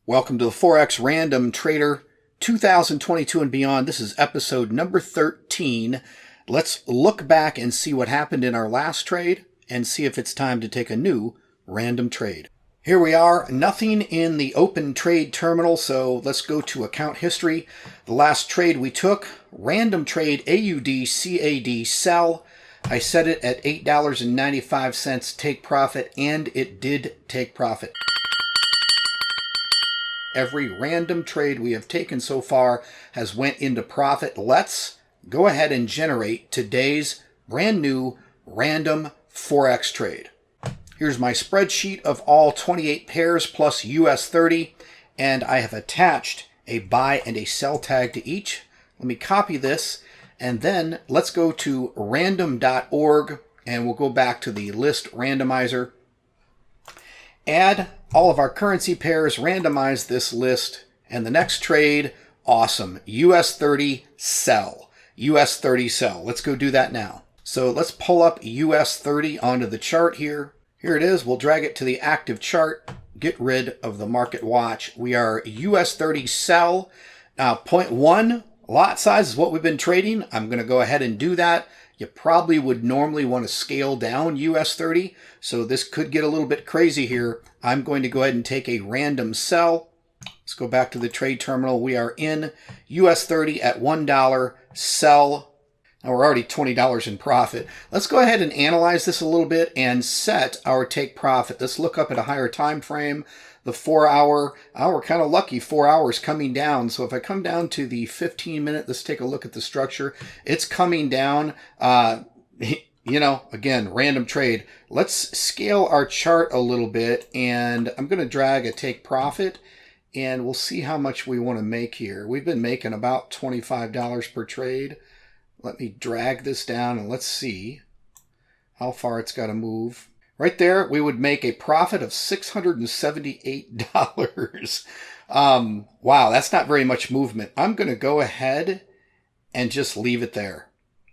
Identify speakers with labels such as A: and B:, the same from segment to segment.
A: Welcome to the Forex Random Trader 2022 and beyond. This is episode number 13. Let's look back and see what happened in our last trade and see if it's time to take a new random trade. Here we are, nothing in the open trade terminal, so let's go to account history. The last trade we took, random trade AUD CAD sell. I set it at $8.95 take profit, and it did take profit. Every random trade we have taken so far has went into profit. Let's go ahead and generate today's brand new random Forex trade. Here's my spreadsheet of all 28 pairs plus US 30, and I have attached a buy and a sell tag to each. Let me copy this, and then let's go to random.org, and we'll go back to the list randomizer. Add all of our currency pairs, randomize this list, and the next trade, awesome, US 30 sell. US 30 sell. Let's go do that now. So let's pull up US 30 onto the chart here. Here it is. We'll drag it to the active chart, get rid of the market watch. We are US 30 sell. Now 0.1 lot size is what we've been trading. I'm going to go ahead and do that. You probably would normally want to scale down US 30, so this could get a little bit crazy here. I'm going to go ahead and take a random sell. Let's go back to the trade terminal. We are in US 30 at $1, sell. Now we're already $20 in profit. Let's go ahead and analyze this a little bit and set our take profit. Let's look up at a higher time frame. The 4 hour, we're kind of lucky, 4 hours coming down. So if I come down to the 15-minute, let's take a look at the structure. It's coming down, you know, again, random trade. Let's scale our chart a little bit, and I'm going to drag a take profit, and we'll see how much we want to make here. We've been making about $25 per trade. Let me drag this down, and let's see how far it's got to move. Right there, we would make a profit of $678. Wow, that's not very much movement. I'm going to go ahead and just leave it there.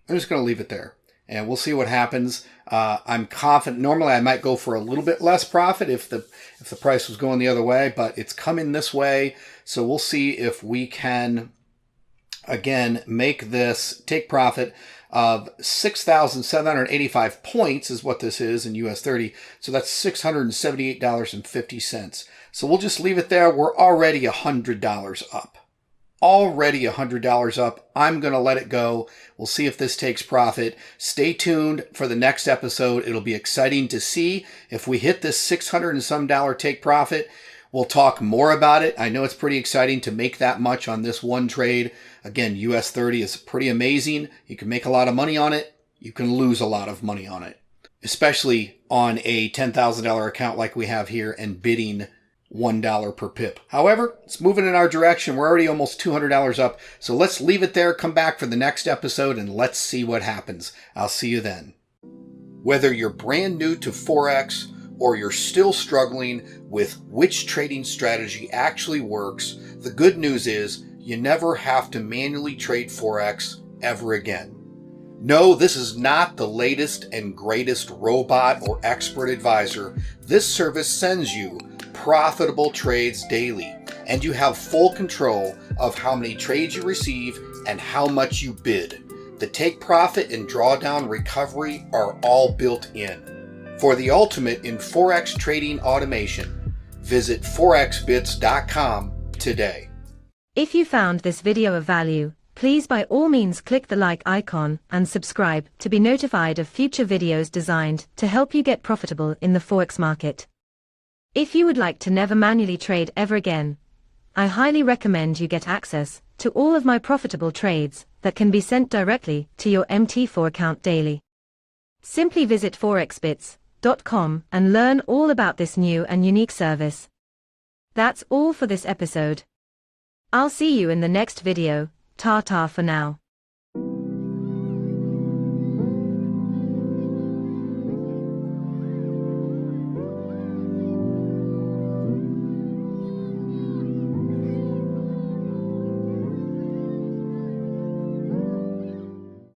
A: I'm just going to leave it there, and we'll see what happens. I'm confident. Normally, I might go for a little bit less profit if the price was going the other way, but it's coming this way, so we'll see if we can, again, make this take profit of 6,785 points is what this is in US 30. So that's $678.50. So we'll just leave it there. We're already $100 up. Already $100 up. I'm going to let it go. We'll see if this takes profit. Stay tuned for the next episode. It'll be exciting to see if we hit this $600 and some take profit. We'll talk more about it. I know it's pretty exciting to make that much on this one trade. Again, US 30 is pretty amazing. You can make a lot of money on it. You can lose a lot of money on it, especially on a $10,000 account like we have here and bidding $1 per pip. However, it's moving in our direction. We're already almost $200 up. So let's leave it there. Come back for the next episode and let's see what happens. I'll see you then. Whether you're brand new to Forex or you're still struggling with which trading strategy actually works, the good news is you never have to manually trade Forex ever again. No, this is not the latest and greatest robot or expert advisor. This service sends you profitable trades daily, and you have full control of how many trades you receive and how much you bid. The take profit and drawdown recovery are all built in. For the ultimate in Forex trading automation, visit ForexBitzcom today.
B: If you found this video of value, please by all means click the like icon and subscribe to be notified of future videos designed to help you get profitable in the Forex market. If you would like to never manually trade ever again, I highly recommend you get access to all of my profitable trades that can be sent directly to your MT4 account daily. Simply visit ForexBitzcom and learn all about this new and unique service. That's all for this episode. I'll see you in the next video. Ta-ta for now.